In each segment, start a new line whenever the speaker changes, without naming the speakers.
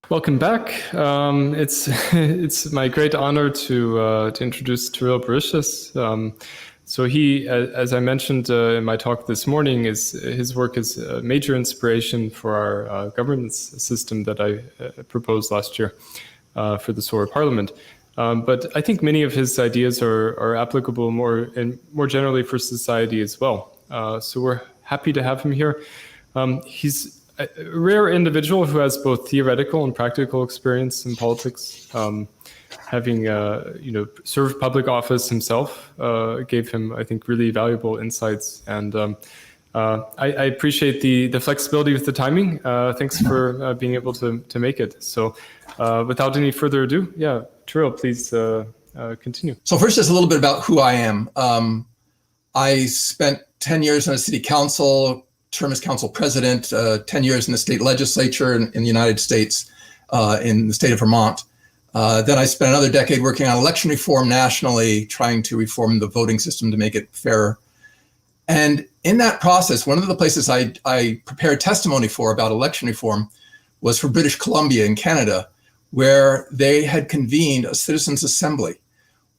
Welcome back. It's my great honor to introduce Terrill Bouricius. So he, as I mentioned in my talk this morning, his work is a major inspiration for our governance system that I proposed last year for the SORA Parliament. But I think many of his ideas are applicable more generally for society as well. So we're happy to have him here. He's a rare individual who has both theoretical and practical experience in politics. Having served public office himself gave him, I think, really valuable insights. And I appreciate the flexibility with the timing. Thanks for being able to make it. So without any further ado, Terrill, please continue.
So first, just a little bit about who I am. I spent 10 years on a city council, term as council president, 10 years in the state legislature in the United States, in the state of Vermont. Then I spent another decade working on election reform nationally, trying to reform the voting system to make it fairer. And in that process, one of the places I prepared testimony for about election reform was for British Columbia in Canada, where they had convened a citizens' assembly.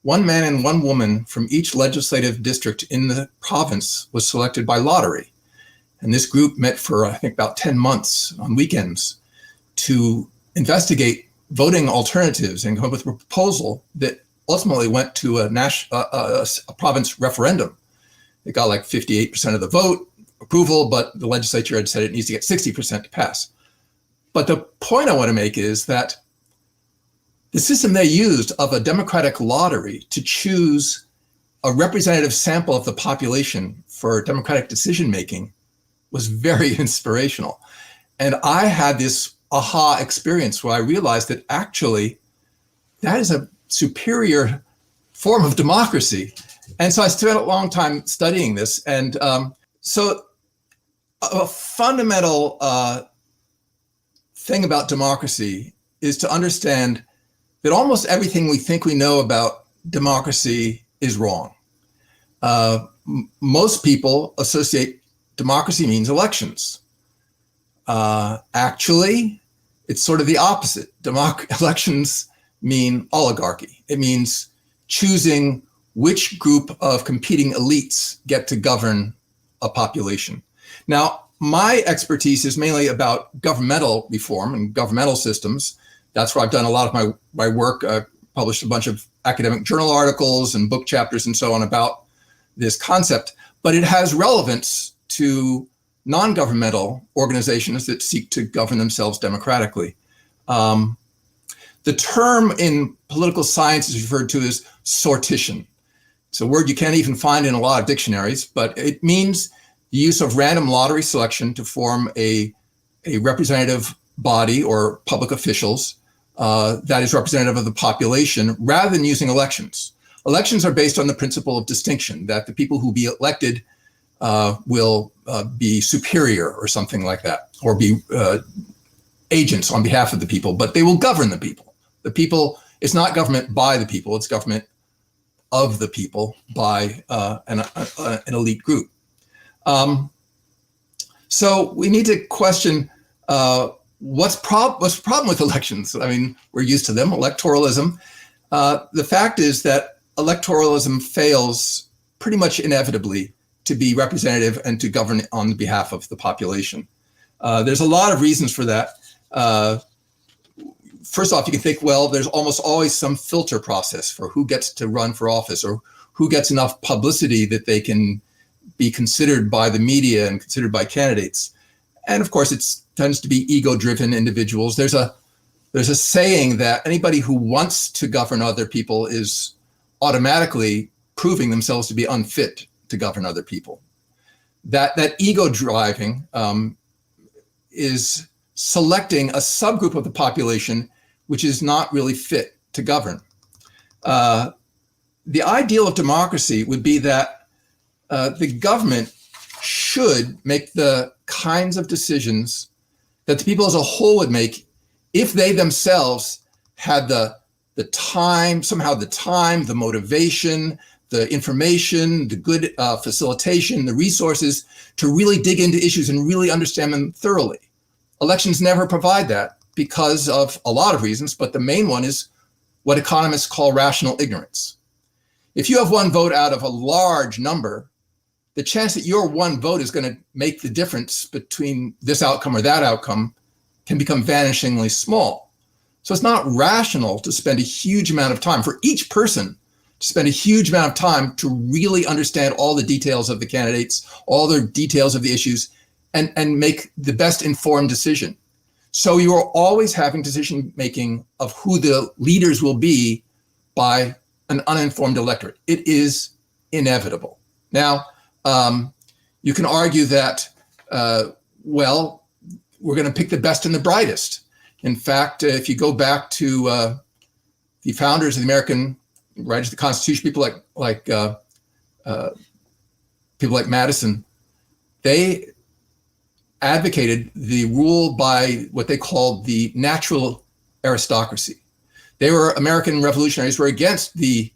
One man and one woman from each legislative district in the province was selected by lottery. And this group met for, I think, about 10 months on weekends to investigate voting alternatives and come up with a proposal that ultimately went to a province referendum. It got like 58% of the vote approval, but the legislature had said it needs to get 60% to pass. But the point I want to make is that the system they used of a democratic lottery to choose a representative sample of the population for democratic decision-making was very inspirational. And I had this aha experience where I realized that actually that is a superior form of democracy. And so I spent a long time studying this. And so a fundamental thing about democracy is to understand that almost everything we think we know about democracy is wrong. Most people associate democracy means elections. Actually, it's sort of the opposite. Elections mean oligarchy. It means choosing which group of competing elites get to govern a population. Now, my expertise is mainly about governmental reform and governmental systems. That's where I've done a lot of my work. I published a bunch of academic journal articles and book chapters and so on about this concept, but it has relevance to non-governmental organizations that seek to govern themselves democratically. The term in political science is referred to as sortition. It's a word you can't even find in a lot of dictionaries, but it means the use of random lottery selection to form a representative body or public officials that is representative of the population rather than using elections. Elections are based on the principle of distinction, that the people who be elected will be superior or something like that, or be agents on behalf of the people, but they will govern the people. The people, it's not government by the people, it's government of the people by an elite group. So we need to question what's the problem with elections? I mean, we're used to them, electoralism. The fact is that electoralism fails pretty much inevitably to be representative and to govern on behalf of the population. There's a lot of reasons for that. First off, you can think, well, there's almost always some filter process for who gets to run for office or who gets enough publicity that they can be considered by the media and considered by candidates. And of course, it tends to be ego-driven individuals. There's a saying that anybody who wants to govern other people is automatically proving themselves to be unfit to govern other people. That ego driving is selecting a subgroup of the population which is not really fit to govern. The ideal of democracy would be that the government should make the kinds of decisions that the people as a whole would make if they themselves had the time, the motivation, the information, the good facilitation, the resources to really dig into issues and really understand them thoroughly. Elections never provide that. because of a lot of reasons, but the main one is what economists call rational ignorance. If you have one vote out of a large number, the chance that your one vote is going to make the difference between this outcome or that outcome can become vanishingly small. So it's not rational to spend a huge amount of time for each person to spend a huge amount of time to really understand all the details of the candidates, all the details of the issues, and make the best informed decision. So you are always having decision making of who the leaders will be by an uninformed electorate. It is inevitable. Now, you can argue that, well, we're going to pick the best and the brightest. In fact, if you go back to the founders of the American writers of the Constitution, people like Madison, they advocated the rule by what they called the natural aristocracy. They were American revolutionaries, were against the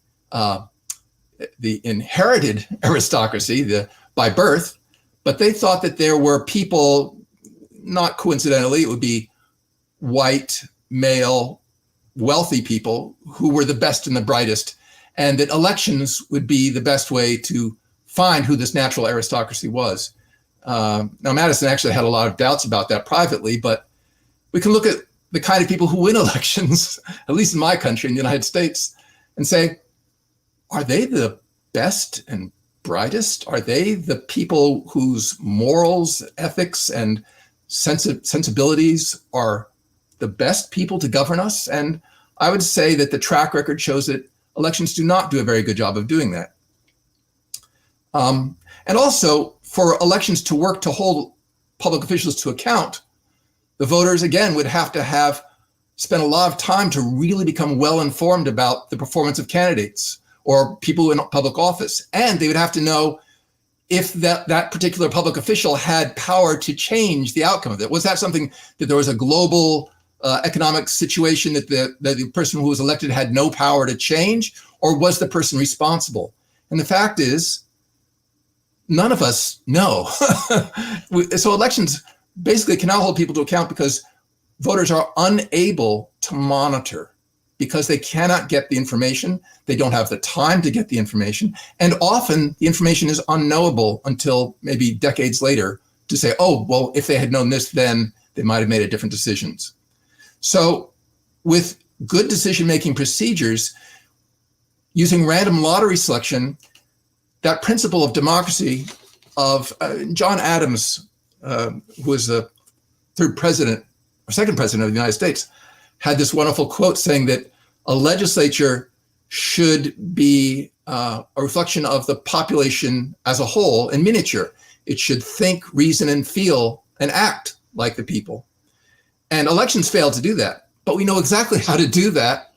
inherited aristocracy, by birth, but they thought that there were people, not coincidentally, it would be white, male, wealthy people who were the best and the brightest, and that elections would be the best way to find who this natural aristocracy was. Now, Madison actually had a lot of doubts about that privately, but we can look at the kind of people who win elections, at least in my country, in the United States, and say, are they the best and brightest? Are they the people whose morals, ethics, and sensibilities are the best people to govern us? And I would say that the track record shows that elections do not do a very good job of doing that. And also, for elections to work to hold public officials to account, the voters, again, would have to spent a lot of time to really become well informed about the performance of candidates or people in public office. And they would have to know if that particular public official had power to change the outcome of it. Was that something that there was a global economic situation that the person who was elected had no power to change, or was the person responsible? And the fact is, none of us know. So elections basically cannot hold people to account because voters are unable to monitor, because they cannot get the information. They don't have the time to get the information. And often the information is unknowable until maybe decades later to say, oh, well, if they had known this, then they might have made a different decisions. So with good decision-making procedures, using random lottery selection, that principle of democracy of John Adams, who was the second president of the United States, had this wonderful quote saying that a legislature should be a reflection of the population as a whole in miniature. It should think, reason, and feel and act like the people. And elections fail to do that. But we know exactly how to do that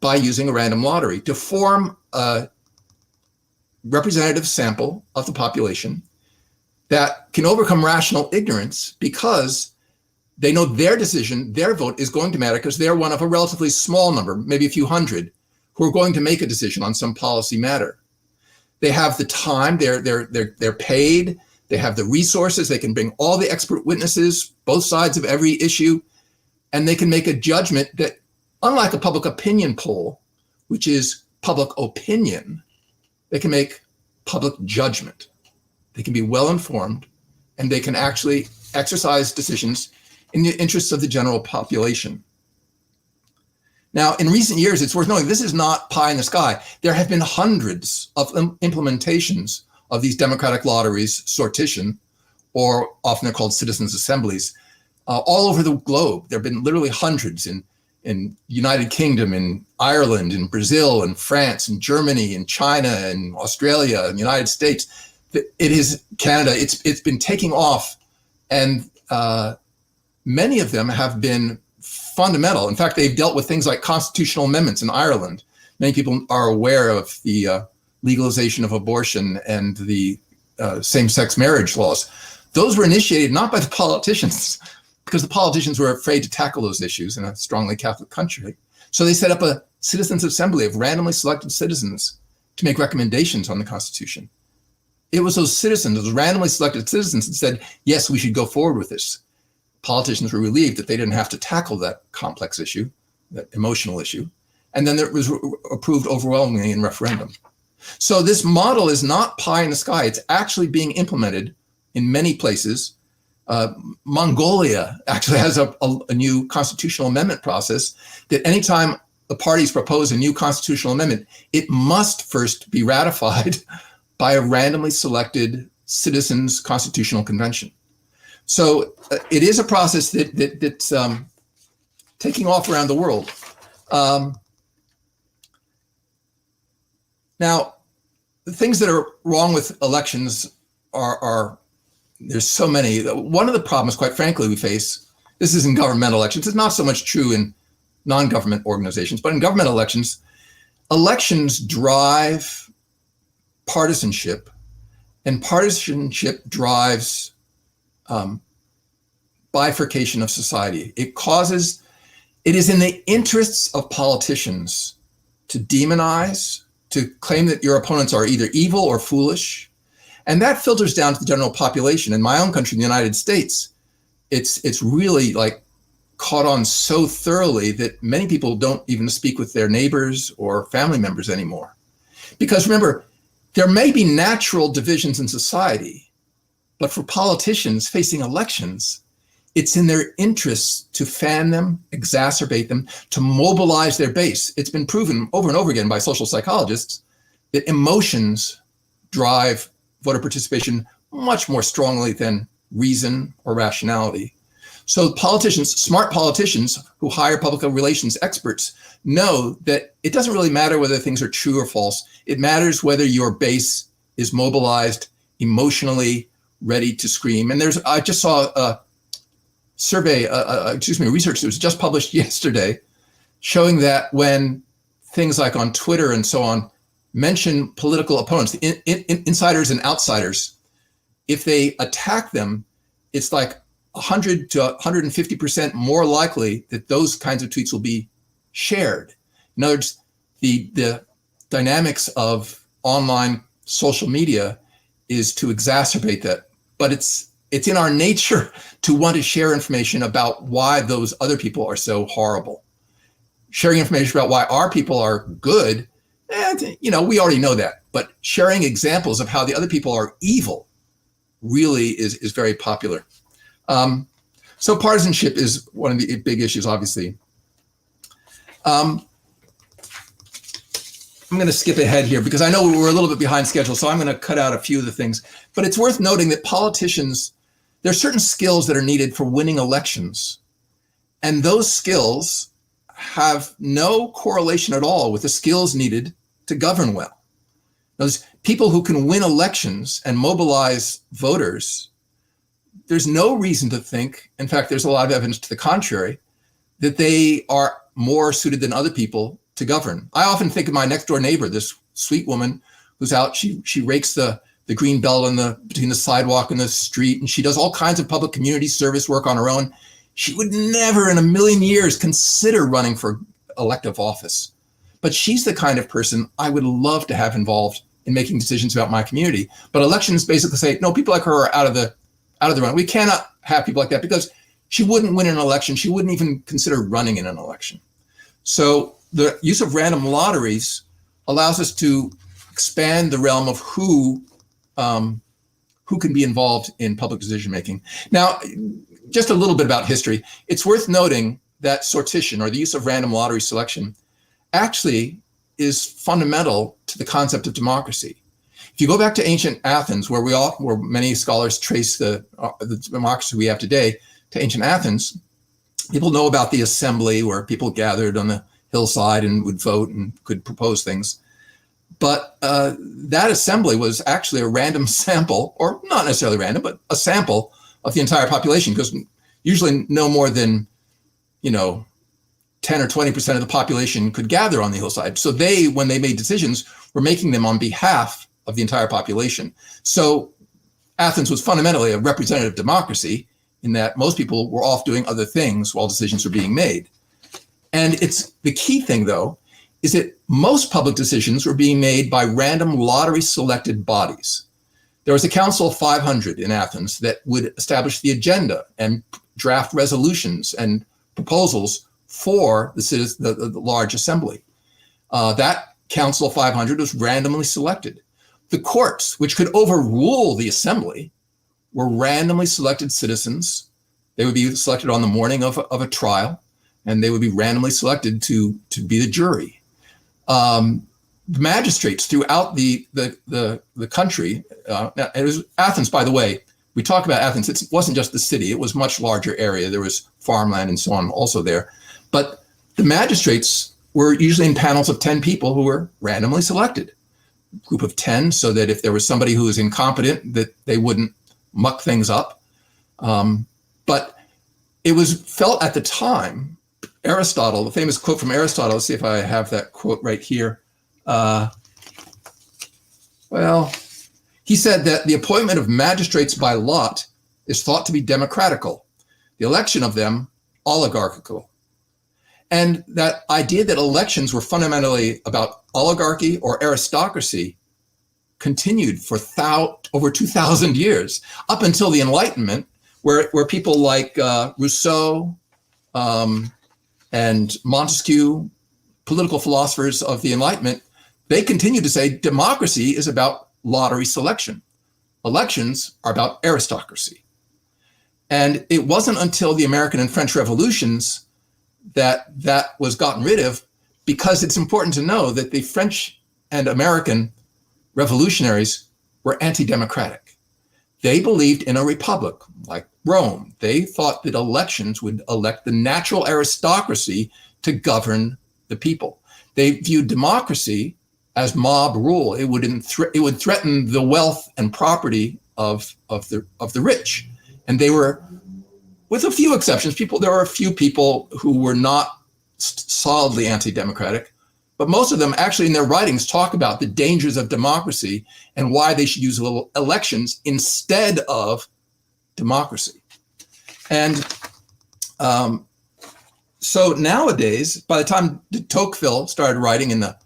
by using a random lottery to form a representative sample of the population that can overcome rational ignorance, because they know their decision, their vote is going to matter, because they're one of a relatively small number, maybe a few hundred, who are going to make a decision on some policy matter. They have the time, they're paid, they have the resources, they can bring all the expert witnesses, both sides of every issue, and they can make a judgment that, unlike a public opinion poll, which is public opinion, they can make public judgment. They can be well informed, and they can actually exercise decisions in the interests of the general population. Now, in recent years, it's worth knowing this is not pie in the sky. There have been hundreds of implementations of these democratic lotteries, sortition, or often they're called citizens' assemblies, all over the globe. There have been literally hundreds in United Kingdom, in Ireland, in Brazil, in France, in Germany, in China, in Australia, in the United States. It is Canada. It's been taking off, and many of them have been fundamental. In fact, they've dealt with things like constitutional amendments in Ireland. Many people are aware of the legalization of abortion and the same-sex marriage laws. Those were initiated not by the politicians, because the politicians were afraid to tackle those issues in a strongly Catholic country. So they set up a citizens' assembly of randomly selected citizens to make recommendations on the Constitution. It was those citizens, those randomly selected citizens, that said, yes, we should go forward with this. politicians were relieved that they didn't have to tackle that complex issue, that emotional issue. And then it was approved overwhelmingly in referendum. So this model is not pie in the sky. It's actually being implemented in many places. Mongolia actually has a new constitutional amendment process that anytime the parties propose a new constitutional amendment, it must first be ratified by a randomly selected citizens' constitutional convention. So it is a process that's taking off around the world. Now, the things that are wrong with elections are there's so many. One of the problems, quite frankly, we face, this is in governmental elections. It's not so much true in non-government organizations, but in government elections, elections drive partisanship, and partisanship drives bifurcation of society. It is in the interests of politicians to demonize, to claim that your opponents are either evil or foolish. And that filters down to the general population. In my own country, the United States, it's really like caught on so thoroughly that many people don't even speak with their neighbors or family members anymore. Because remember, there may be natural divisions in society, but for politicians facing elections, it's in their interests to fan them, exacerbate them, to mobilize their base. It's been proven over and over again by social psychologists that emotions drive voter participation much more strongly than reason or rationality. So politicians, smart politicians who hire public relations experts, know that it doesn't really matter whether things are true or false. It matters whether your base is mobilized, emotionally ready to scream. And I just saw a research that was just published yesterday showing that when things like on Twitter and so on mention political opponents, insiders and outsiders, if they attack them, it's like 100 to 150% more likely that those kinds of tweets will be shared. In other words, the dynamics of online social media is to exacerbate that, but it's in our nature to want to share information about why those other people are so horrible. Sharing information about why our people are good, we already know that. But sharing examples of how the other people are evil really is very popular. So partisanship is one of the big issues, obviously. I'm going to skip ahead here because I know we're a little bit behind schedule, so I'm going to cut out a few of the things. But it's worth noting that politicians, there are certain skills that are needed for winning elections. And those skills have no correlation at all with the skills needed to govern well. Those people who can win elections and mobilize voters, there's no reason to think, in fact, there's a lot of evidence to the contrary, that they are more suited than other people to govern. I often think of my next door neighbor, this sweet woman who's out, she rakes the green belt between the sidewalk and the street, and she does all kinds of public community service work on her own. She would never in a million years consider running for elective office. But she's the kind of person I would love to have involved in making decisions about my community. But elections basically say, no, people like her are out of the run. We cannot have people like that because she wouldn't win an election. She wouldn't even consider running in an election. So the use of random lotteries allows us to expand the realm of who can be involved in public decision making. Now, just a little bit about history. It's worth noting that sortition, or the use of random lottery selection, actually is fundamental to the concept of democracy. If you go back to ancient Athens, where many scholars trace the democracy we have today to ancient Athens, people know about the assembly where people gathered on the hillside and would vote and could propose things. But that assembly was actually a random sample, or not necessarily random, but a sample of the entire population, because usually no more than 10 or 20% of the population could gather on the hillside. So they, when they made decisions, were making them on behalf of the entire population. So Athens was fundamentally a representative democracy in that most people were off doing other things while decisions were being made. And it's the key thing, though, is that most public decisions were being made by random lottery selected bodies. There was a Council of 500 in Athens that would establish the agenda and draft resolutions and proposals for the large assembly. That Council of 500 was randomly selected. The courts, which could overrule the assembly, were randomly selected citizens. They would be selected on the morning of a trial, and they would be randomly selected to be the jury. Magistrates throughout the country, it was Athens, by the way. We talk about Athens. It wasn't just the city. It was a much larger area. There was farmland and so on also there. But the magistrates were usually in panels of 10 people who were randomly selected. Group of 10, so that if there was somebody who was incompetent, that they wouldn't muck things up. But it was felt at the time, Aristotle, the famous quote from Aristotle, let's see if I have that quote right here. He said that the appointment of magistrates by lot is thought to be democratical, the election of them oligarchical. And that idea that elections were fundamentally about oligarchy or aristocracy continued for over 2,000 years, up until the Enlightenment, where people like Rousseau and Montesquieu, political philosophers of the Enlightenment, they continued to say democracy is about lottery selection. Elections are about aristocracy. And it wasn't until the American and French revolutions that was gotten rid of, because it's important to know that the French and American revolutionaries were anti-democratic. They believed in a republic like Rome. They thought that elections would elect the natural aristocracy to govern the people. They viewed democracy as mob rule. It would threaten the wealth and property of the rich. And they were, with a few exceptions, there were a few people who were not solidly anti-democratic, but most of them actually in their writings talk about the dangers of democracy and why they should use elections instead of democracy. And so nowadays, by the time de Tocqueville started writing in the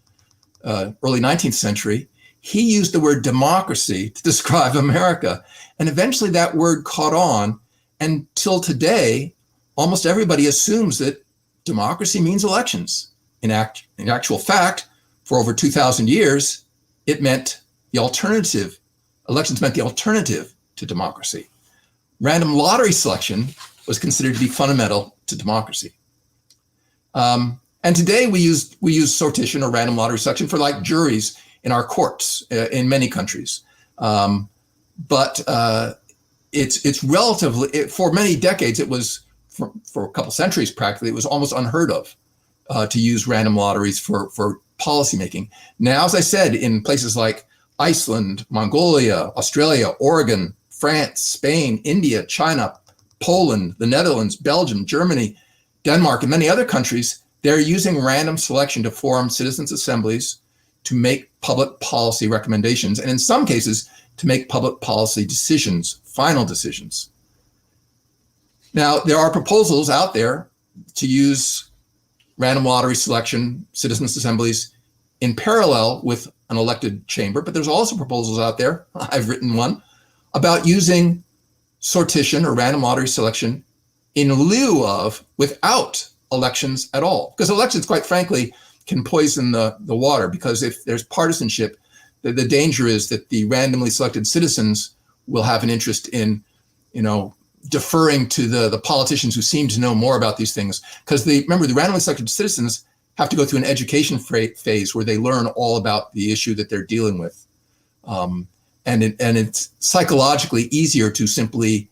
early 19th century, he used the word democracy to describe America. And eventually that word caught on. Until today, almost everybody assumes that democracy means elections. In actual fact, for over 2,000 years, it meant the alternative. Elections meant the alternative to democracy. Random lottery selection was considered to be fundamental to democracy. And today we use sortition or random lottery selection for like juries in our courts in many countries. It's relatively, for many decades, it was, for a couple centuries practically, it was almost unheard of to use random lotteries for policymaking. Now, as I said, in places like Iceland, Mongolia, Australia, Oregon, France, Spain, India, China, Poland, the Netherlands, Belgium, Germany, Denmark, and many other countries, they're using random selection to form citizens' assemblies to make public policy recommendations, and in some cases, to make public policy decisions, final decisions. Now, there are proposals out there to use random lottery selection, citizens' assemblies, in parallel with an elected chamber, but there's also proposals out there, I've written one, about using sortition or random lottery selection in lieu of, without elections at all. Because elections, quite frankly, can poison the water, because if there's partisanship, the danger is that the randomly selected citizens will have an interest in, deferring to the politicians who seem to know more about these things. Because remember, the randomly selected citizens have to go through an education phase where they learn all about the issue that they're dealing with. And it's psychologically easier to simply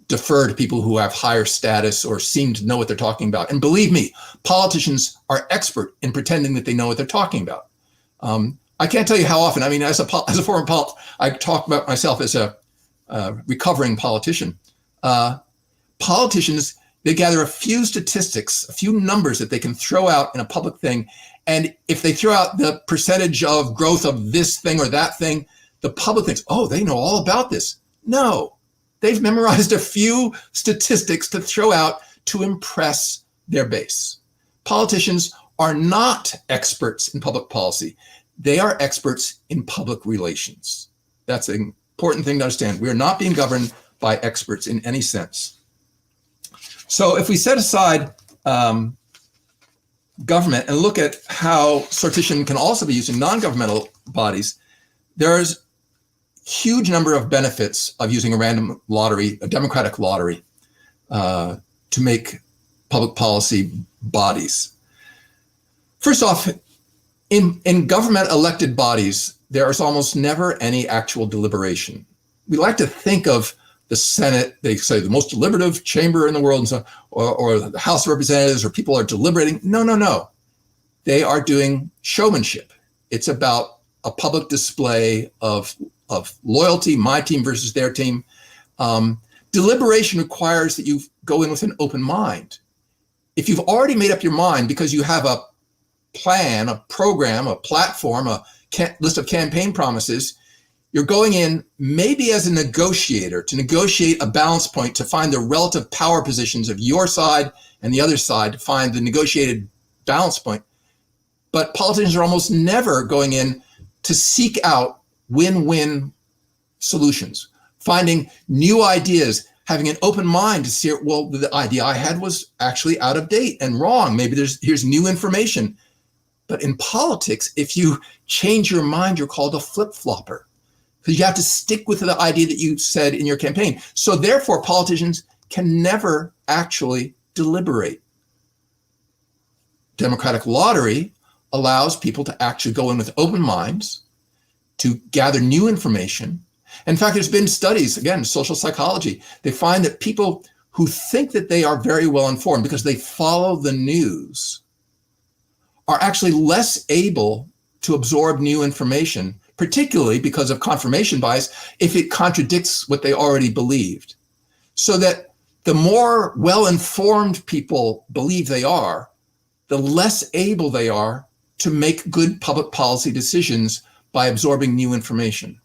defer to people who have higher status or seem to know what they're talking about. And believe me, politicians are expert in pretending that they know what they're talking about. I can't tell you how often. I mean, as a former I talk about myself as a recovering politician. Politicians, they gather a few statistics, a few numbers that they can throw out in a public thing. And if they throw out the percentage of growth of this thing or that thing, the public thinks, oh, they know all about this. No, they've memorized a few statistics to throw out to impress their base. Politicians are not experts in public policy. They are experts in public relations. That's an important thing to understand. We are not being governed by experts in any sense. So if we set aside government and look at how sortition can also be used in non-governmental bodies, there's huge number of benefits of using a random lottery, a democratic lottery, to make public policy bodies. First off, in government elected bodies, there is almost never any actual deliberation. We like to think of the Senate, they say the most deliberative chamber in the world, and so, or the House of Representatives, or people are deliberating. No. They are doing showmanship. It's about a public display of loyalty, my team versus their team. Deliberation requires that you go in with an open mind. If you've already made up your mind because you have a plan, a program, a platform, a list of campaign promises, you're going in maybe as a negotiator to negotiate a balance point, to find the relative power positions of your side and the other side, to find the negotiated balance point. But politicians are almost never going in to seek out win-win solutions, finding new ideas, having an open mind to see, well, the idea I had was actually out of date and wrong. Maybe here's new information. But in politics, if you change your mind, you're called a flip-flopper, because you have to stick with the idea that you said in your campaign. So therefore, politicians can never actually deliberate. Democratic lottery allows people to actually go in with open minds, to gather new information. In fact, there's been studies, again, social psychology. They find that people who think that they are very well informed because they follow the news are actually less able to absorb new information, particularly because of confirmation bias, if it contradicts what they already believed. So that the more well-informed people believe they are, the less able they are to make good public policy decisions by absorbing new information.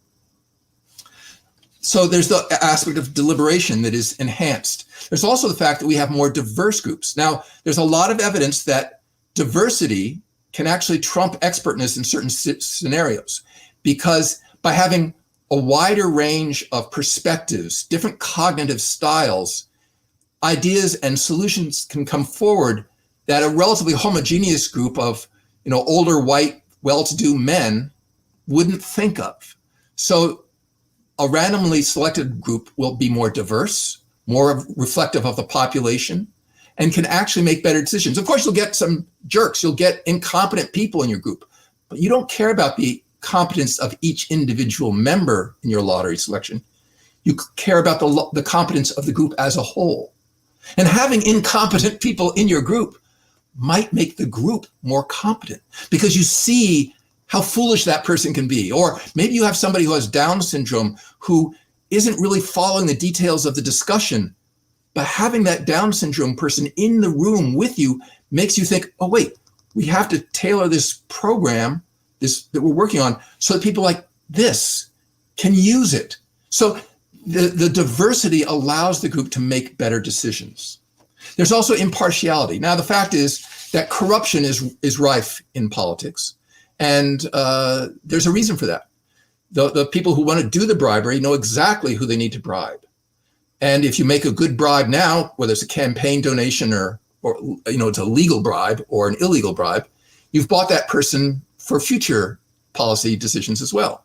So there's the aspect of deliberation that is enhanced. There's also the fact that we have more diverse groups. Now, there's a lot of evidence that diversity can actually trump expertness in certain scenarios, because by having a wider range of perspectives, different cognitive styles, ideas and solutions can come forward that a relatively homogeneous group of, older, white, well-to-do men wouldn't think of. So a randomly selected group will be more diverse, more reflective of the population, and can actually make better decisions. Of course, you'll get some jerks, you'll get incompetent people in your group, but you don't care about the competence of each individual member in your lottery selection. You care about the competence of the group as a whole. And having incompetent people in your group might make the group more competent, because you see how foolish that person can be. Or maybe you have somebody who has Down syndrome who isn't really following the details of the discussion, but having that Down syndrome person in the room with you makes you think, oh, wait, we have to tailor this program that we're working on so that people like this can use it. So the diversity allows the group to make better decisions. There's also impartiality. Now, the fact is that corruption is rife in politics, and there's a reason for that. The people who want to do the bribery know exactly who they need to bribe. And if you make a good bribe now, whether it's a campaign donation or it's a legal bribe or an illegal bribe, you've bought that person for future policy decisions as well.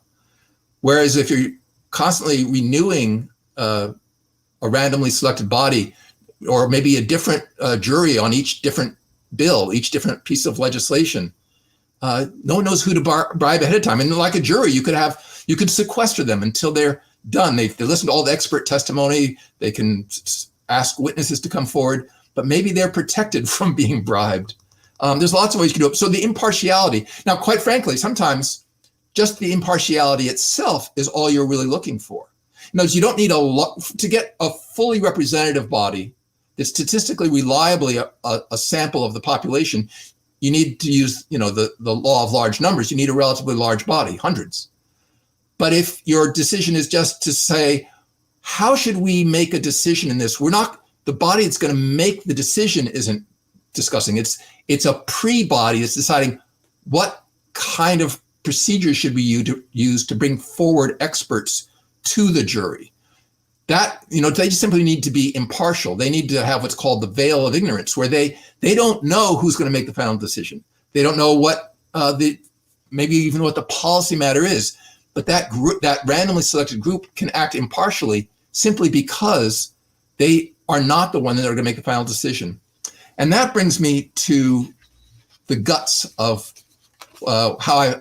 Whereas if you're constantly renewing a randomly selected body, or maybe a different jury on each different bill, each different piece of legislation, no one knows who to bribe ahead of time. And like a jury, you could sequester them until they're done. They listen to all the expert testimony. They can ask witnesses to come forward, but maybe they're protected from being bribed. There's lots of ways you can do it. So the impartiality. Now, quite frankly, sometimes just the impartiality itself is all you're really looking for. Notice you don't need to get a fully representative body that's statistically reliably a sample of the population. You need to use, the law of large numbers. You need a relatively large body, hundreds. But if your decision is just to say, how should we make a decision in this? The body that's going to make the decision isn't discussing. It's a pre-body that's deciding what kind of procedure should we use to bring forward experts to the jury. that, they just simply need to be impartial. They need to have what's called the veil of ignorance, where they don't know who's going to make the final decision. They don't know what maybe even what the policy matter is. But that group, that randomly selected group, can act impartially simply because they are not the one that are going to make the final decision. And that brings me to the guts of how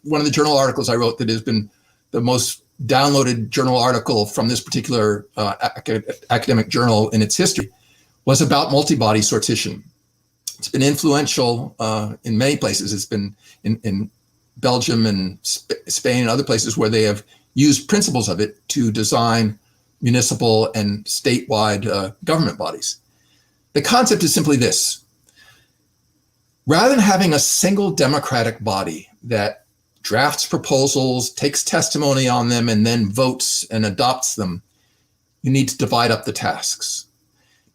one of the journal articles I wrote that has been the most downloaded journal article from this particular academic journal in its history was about multi-body sortition. It's been influential in many places. It's been in Belgium and Spain and other places where they have used principles of it to design municipal and statewide government bodies. The concept is simply this. Rather than having a single democratic body that drafts proposals, takes testimony on them, and then votes and adopts them, you need to divide up the tasks.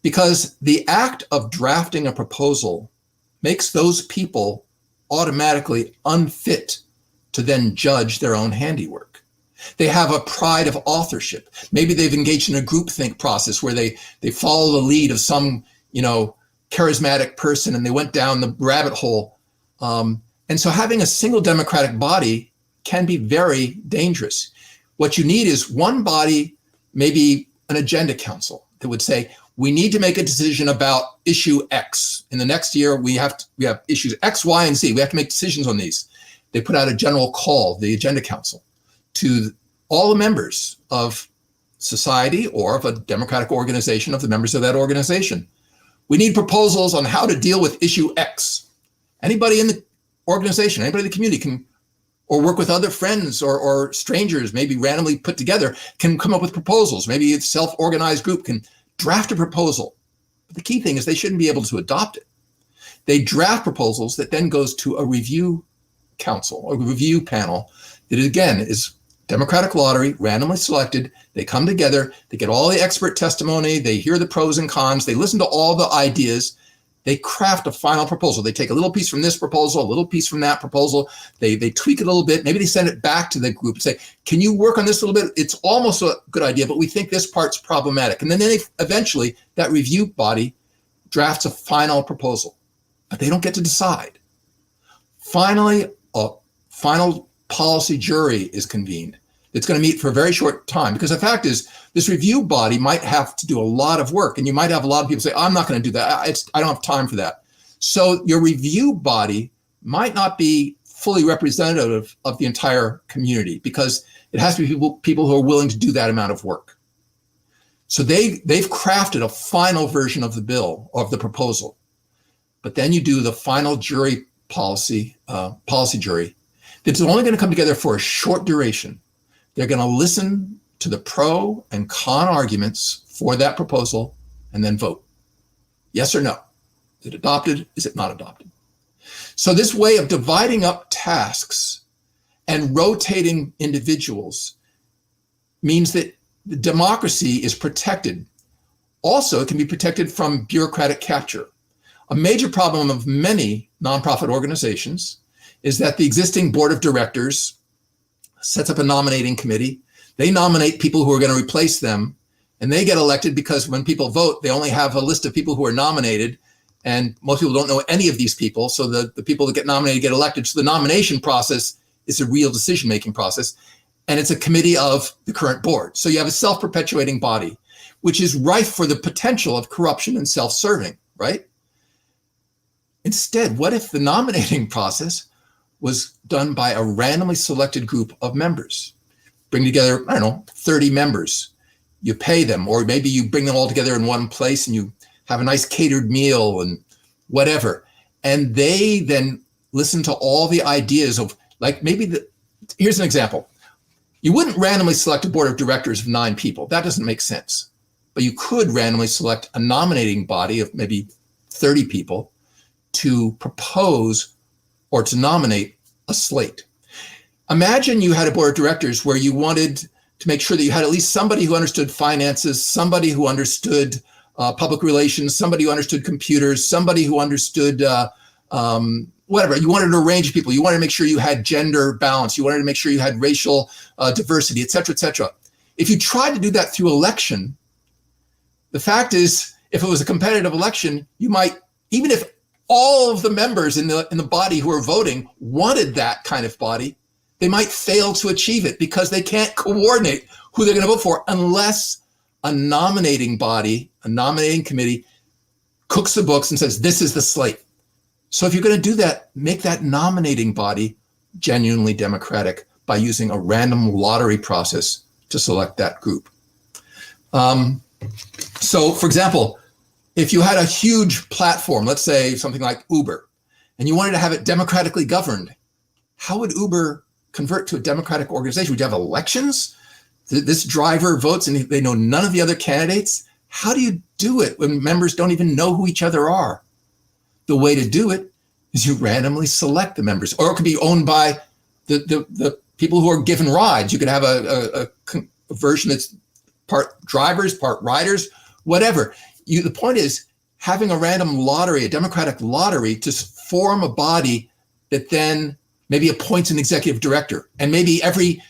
Because the act of drafting a proposal makes those people automatically unfit to then judge their own handiwork. They have a pride of authorship. Maybe they've engaged in a groupthink process where they follow the lead of some, charismatic person, and they went down the rabbit hole. And so having a single democratic body can be very dangerous. What you need is one body, maybe an agenda council, that would say, we need to make a decision about issue X. In the next year, we have issues X, Y, and Z. We have to make decisions on these. They put out a general call, the agenda council, to all the members of society or of a democratic organization, of the members of that organization. We need proposals on how to deal with issue X. Anybody in the organization, anybody in the community can, or work with other friends or strangers, maybe randomly put together, can come up with proposals. Maybe a self-organized group can draft a proposal. But the key thing is they shouldn't be able to adopt it. They draft proposals that then goes to a review council or review panel that, again, is democratic lottery, randomly selected. They come together, they get all the expert testimony, they hear the pros and cons, they listen to all the ideas, they craft a final proposal. They take a little piece from this proposal, a little piece from that proposal, they tweak it a little bit, maybe they send it back to the group and say, can you work on this a little bit? It's almost a good idea, but we think this part's problematic. And then eventually that review body drafts a final proposal, but they don't get to decide. Finally, a final policy jury is convened. It's going to meet for a very short time, because the fact is this review body might have to do a lot of work, and you might have a lot of people say, I'm not going to do that. I don't have time for that. So your review body might not be fully representative of the entire community, because it has to be people who are willing to do that amount of work. So they've crafted a final version of the bill, of the proposal. But then you do the final jury policy jury. It's only going to come together for a short duration. They're going to listen to the pro and con arguments for that proposal and then vote. Yes or no? Is it adopted? Is it not adopted? So this way of dividing up tasks and rotating individuals means that the democracy is protected. Also, it can be protected from bureaucratic capture. A major problem of many nonprofit organizations is that the existing board of directors sets up a nominating committee. They nominate people who are going to replace them, and they get elected because when people vote, they only have a list of people who are nominated, and most people don't know any of these people, so the people that get nominated get elected. So the nomination process is a real decision-making process, and it's a committee of the current board. So you have a self-perpetuating body, which is rife for the potential of corruption and self-serving, right? Instead, what if the nominating process was done by a randomly selected group of members? Bring together, 30 members. You pay them, or maybe you bring them all together in one place and you have a nice catered meal and whatever. And they then listen to all the ideas of, like, here's an example. You wouldn't randomly select a board of directors of 9 people. That doesn't make sense. But you could randomly select a nominating body of maybe 30 people to propose or to nominate a slate. Imagine you had a board of directors where you wanted to make sure that you had at least somebody who understood finances, somebody who understood public relations, somebody who understood computers, somebody who understood whatever. You wanted a range of people. You wanted to make sure you had gender balance. You wanted to make sure you had racial diversity, et cetera, et cetera. If you tried to do that through election, the fact is, if it was a competitive election, you might, even if all of the members in the body who are voting wanted that kind of body, they might fail to achieve it because they can't coordinate who they're going to vote for unless a nominating body, a nominating committee, cooks the books and says, this is the slate. So if you're going to do that, make that nominating body genuinely democratic by using a random lottery process to select that group. So for example, if you had a huge platform, let's say something like Uber, and you wanted to have it democratically governed, how would Uber convert to a democratic organization? Would you have elections? This driver votes and they know none of the other candidates? How do you do it when members don't even know who each other are? The way to do it is you randomly select the members, or it could be owned by the people who are given rides. You could have a version that's part drivers, part riders, whatever. The point is having a random lottery, a democratic lottery, to form a body that then maybe appoints an executive director. And maybe every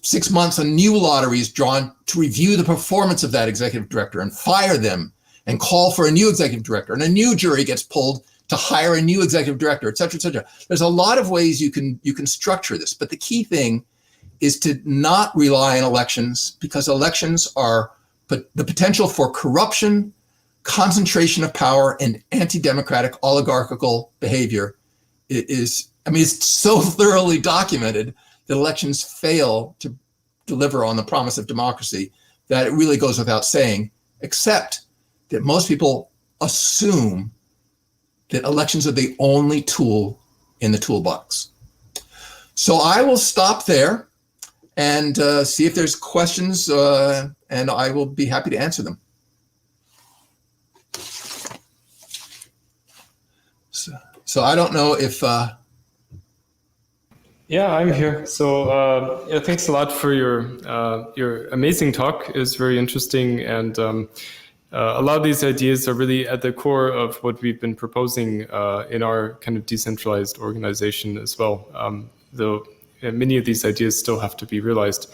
6 months, a new lottery is drawn to review the performance of that executive director and fire them and call for a new executive director. And a new jury gets pulled to hire a new executive director, et cetera, et cetera. There's a lot of ways you can structure this. But the key thing is to not rely on elections, because elections are the potential for corruption, concentration of power, and anti-democratic oligarchical behavior is, it's so thoroughly documented that elections fail to deliver on the promise of democracy that it really goes without saying, except that most people assume that elections are the only tool in the toolbox. So I will stop there and see if there's questions, and I will be happy to answer them. So I don't know if...
Yeah, I'm here. So yeah, thanks a lot for your amazing talk. It's very interesting, and a lot of these ideas are really at the core of what we've been proposing in our kind of decentralized organization as well, though many of these ideas still have to be realized.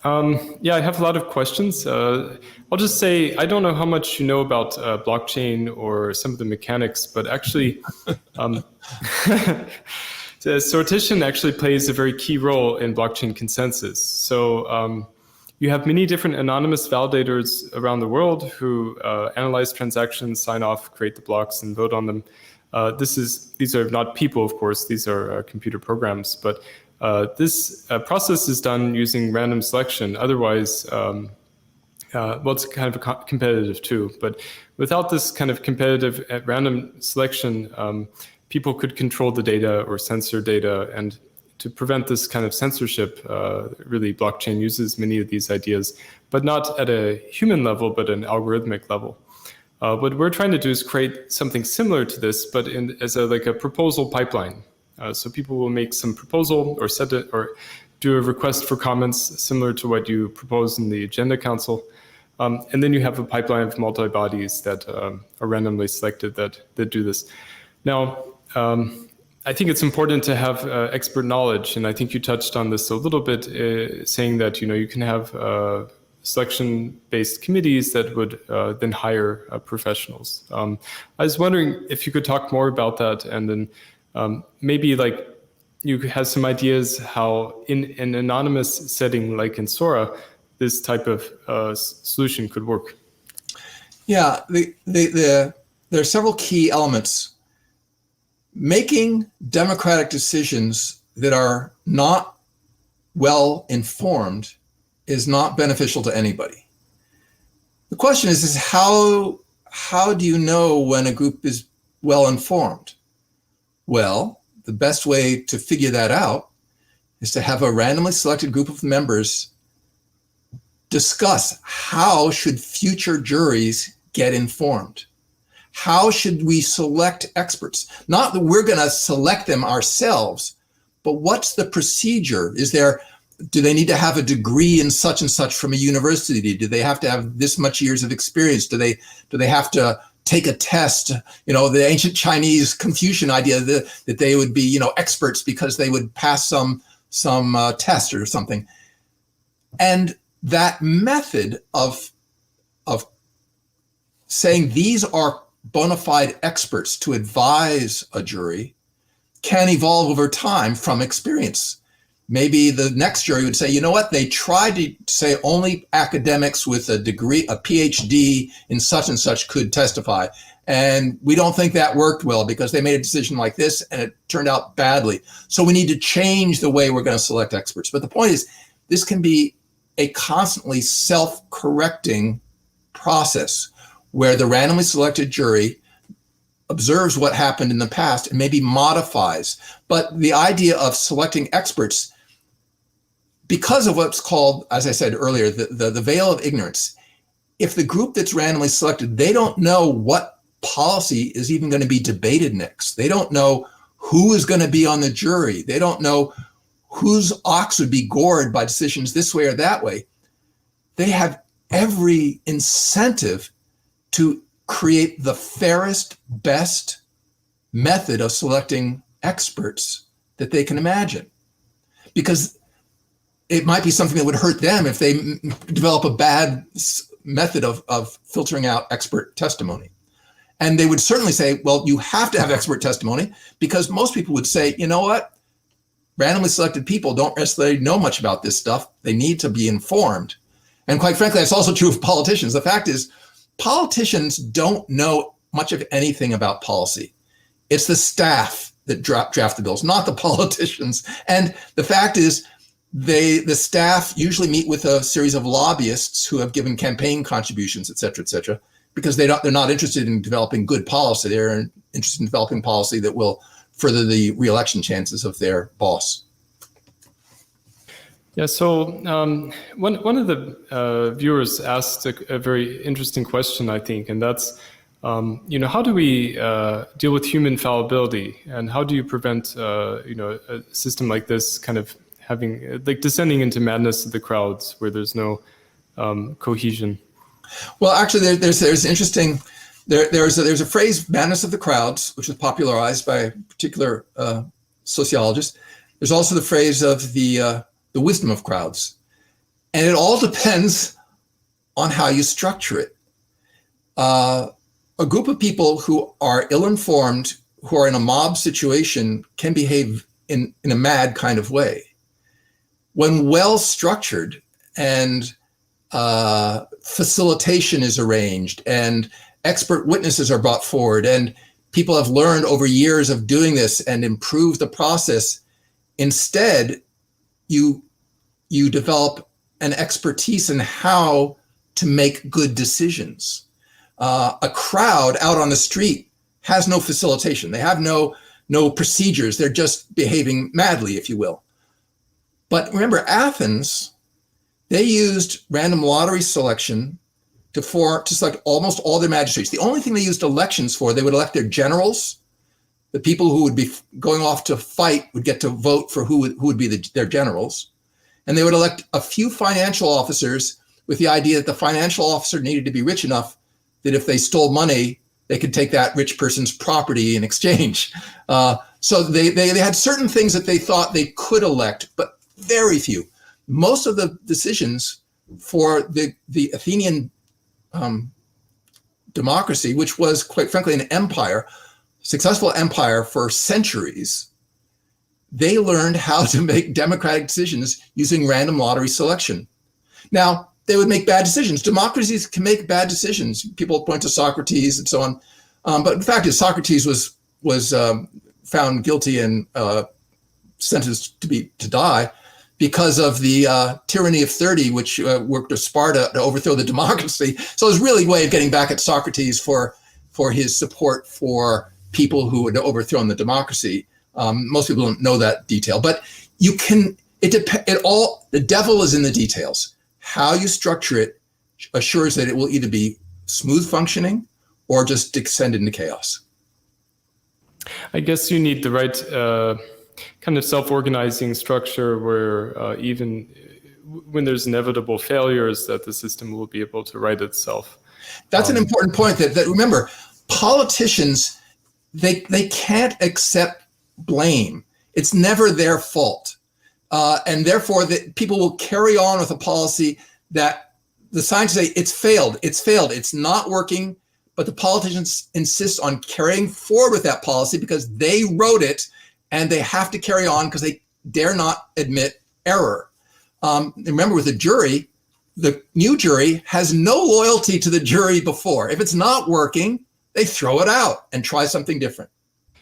Yeah, I have a lot of questions. I'll just say, I don't know how much you know about blockchain or some of the mechanics, but actually, the sortition actually plays a very key role in blockchain consensus. So you have many different anonymous validators around the world who analyze transactions, sign off, create the blocks, and vote on them. These are not people, of course, these are computer programs, but this process is done using random selection. Otherwise, well, it's kind of competitive too, but without this kind of competitive at random selection, people could control the data or censor data. And to prevent this kind of censorship, really blockchain uses many of these ideas, but not at a human level, but an algorithmic level. What we're trying to do is create something similar to this, but as like a proposal pipeline. So people will make some proposal or set it or do a request for comments similar to what you propose in the Agenda Council. And then you have a pipeline of multi-bodies that are randomly selected that do this. Now, I think it's important to have expert knowledge, and I think you touched on this a little bit, saying that you can have selection-based committees that would then hire professionals. I was wondering if you could talk more about that, and then maybe like you have some ideas how in an anonymous setting like in SORA, this type of solution could work.
Yeah, there are several key elements. Making democratic decisions that are not well informed is not beneficial to anybody. The question is how do you know when a group is well informed? Well, the best way to figure that out is to have a randomly selected group of members discuss how should future juries get informed. How should we select experts? Not that we're going to select them ourselves, but what's the procedure? Do they need to have a degree in such and such from a university? Do they have to have this much years of experience? Do they have to take a test? The ancient Chinese Confucian idea that they would be, experts because they would pass some test or something. And that method of saying these are bona fide experts to advise a jury can evolve over time from experience. Maybe the next jury would say, you know what, they tried to say only academics with a degree, a PhD in such and such could testify. And we don't think that worked well because they made a decision like this and it turned out badly. So we need to change the way we're going to select experts. But the point is, this can be a constantly self-correcting process where the randomly selected jury observes what happened in the past and maybe modifies. But the idea of selecting experts, because of what's called, as I said earlier, the veil of ignorance, if the group that's randomly selected, they don't know what policy is even going to be debated next. They don't know who is going to be on the jury. They don't know whose ox would be gored by decisions this way or that way. They have every incentive to create the fairest, best method of selecting experts that they can imagine. Because it might be something that would hurt them if they develop a bad method of filtering out expert testimony. And they would certainly say, well, you have to have expert testimony, because most people would say, you know what? Randomly selected people don't necessarily know much about this stuff. They need to be informed. And quite frankly, that's also true of politicians. The fact is, politicians don't know much of anything about policy. It's the staff that draft the bills, not the politicians. And the fact is, the staff usually meet with a series of lobbyists who have given campaign contributions, et cetera, because they're not interested in developing good policy. They're interested in developing policy that will further the re-election chances of their boss.
Yeah, so one of the viewers asked a very interesting question, I think, and that's, how do we deal with human fallibility, and how do you prevent, a system like this kind of having, like, descending into madness of the crowds where there's no cohesion?
Well, actually, there's interesting. There's a phrase, madness of the crowds, which was popularized by a particular sociologist. There's also the phrase of the wisdom of crowds. And it all depends on how you structure it. A group of people who are ill-informed, who are in a mob situation, can behave in a mad kind of way. When well structured and facilitation is arranged and expert witnesses are brought forward and people have learned over years of doing this and improved the process, instead you develop an expertise in how to make good decisions. A crowd out on the street has no facilitation. They have no procedures. They're just behaving madly, if you will. But remember, Athens, they used random lottery selection to select almost all their magistrates. The only thing they used elections for, they would elect their generals. The people who would be going off to fight would get to vote for who would be their generals. And they would elect a few financial officers with the idea that the financial officer needed to be rich enough that if they stole money, they could take that rich person's property in exchange. So they had certain things that they thought they could elect, but very few. Most of the decisions for the Athenian democracy, which was quite frankly an empire, successful empire for centuries, they learned how to make democratic decisions using random lottery selection. Now, they would make bad decisions. Democracies can make bad decisions. People point to Socrates and so on. But the fact is, Socrates was found guilty and sentenced to die because of the tyranny of 30, which worked with Sparta to overthrow the democracy. So it was really a way of getting back at Socrates for his support for people who had overthrown the democracy. Most people don't know that detail, but the devil is in the details. How you structure it assures that it will either be smooth functioning or just descend into chaos.
I guess you need the right kind of self-organizing structure where even when there's inevitable failures, that the system will be able to right itself.
That's an important point. That remember, politicians, they can't accept blame. It's never their fault. And therefore, people will carry on with a policy that the scientists say it's failed, it's not working, but the politicians insist on carrying forward with that policy because they wrote it and they have to carry on because they dare not admit error. Remember, with the jury, the new jury has no loyalty to the jury before. If it's not working, they throw it out and try something different.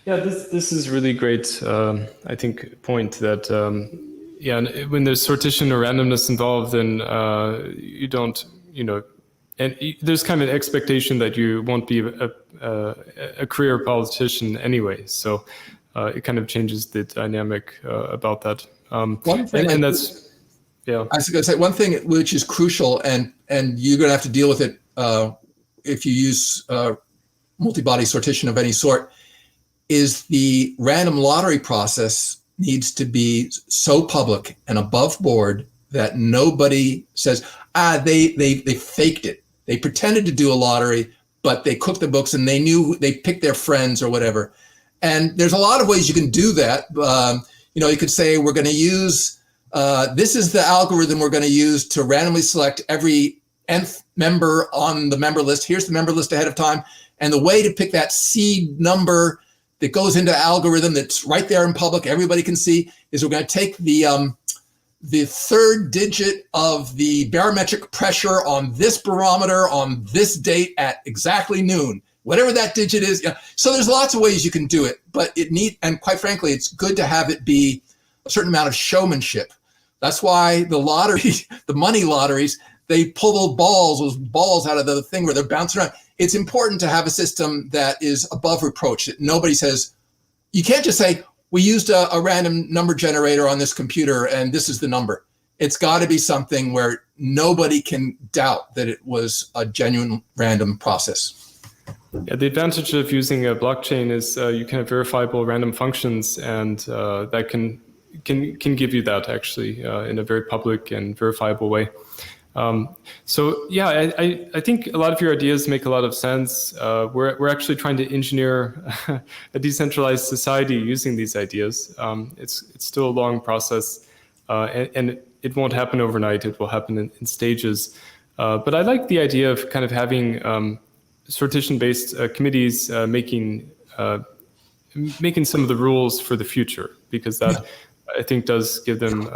Yeah, this is really great, I think, point that, when there's sortition or randomness involved, then you don't, and there's kind of an expectation that you won't be a career politician anyway. So it kind of changes the dynamic about that.
One thing,
and that's, yeah.
I was going to say one thing which is crucial, and you're going to have to deal with it if you use multi-body sortition of any sort, is the random lottery process needs to be so public and above board that nobody says, they faked it. They pretended to do a lottery, but they cooked the books and they knew they picked their friends or whatever. And there's a lot of ways you can do that. You could say we're going to use, this is the algorithm we're going to use to randomly select every nth member on the member list. Here's the member list ahead of time. And the way to pick that seed number that goes into algorithm that's right there in public, everybody can see, is we're going to take the third digit of the barometric pressure on this barometer on this date at exactly noon, whatever that digit is. So there's lots of ways you can do it, but and quite frankly, it's good to have it be a certain amount of showmanship. That's why the lottery, the money lotteries, they pull those balls out of the thing where they're bouncing around. It's important to have a system that is above reproach, that nobody says, you can't just say, we used a random number generator on this computer and this is the number. It's got to be something where nobody can doubt that it was a genuine random process.
Yeah, the advantage of using a blockchain is you can have verifiable random functions, and that can give you that actually in a very public and verifiable way. I think a lot of your ideas make a lot of sense. We're actually trying to engineer a decentralized society using these ideas. It's still a long process, and it won't happen overnight. It will happen in stages. But I like the idea of kind of having sortition-based committees making some of the rules for the future, because that I think does give them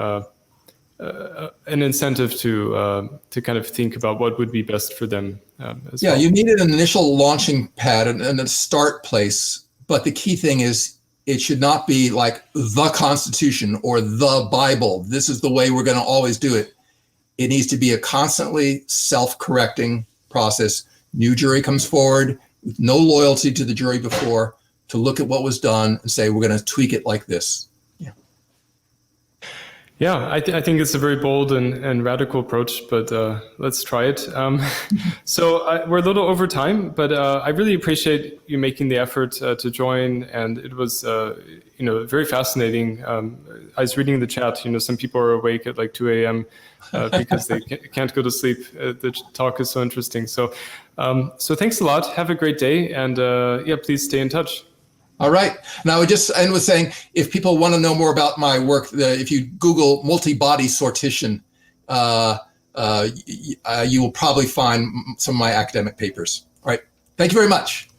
an incentive to kind of think about what would be best for them. Well.
You needed an initial launching pad and a start place, but the key thing is it should not be like the Constitution or the Bible. This is the way we're going to always do it. It needs to be a constantly self-correcting process. New jury comes forward with no loyalty to the jury before to look at what was done and say, we're going to tweak it like this.
Yeah, I think it's a very bold and radical approach, but let's try it. So we're a little over time, but I really appreciate you making the effort to join, and it was very fascinating. I was reading the chat. Some people are awake at like 2 a.m. Because they can't go to sleep. The talk is so interesting. So thanks a lot. Have a great day, and please stay in touch.
All right. And I would just end with saying, if people want to know more about my work, if you Google multi-body sortition, you will probably find some of my academic papers. All right. Thank you very much.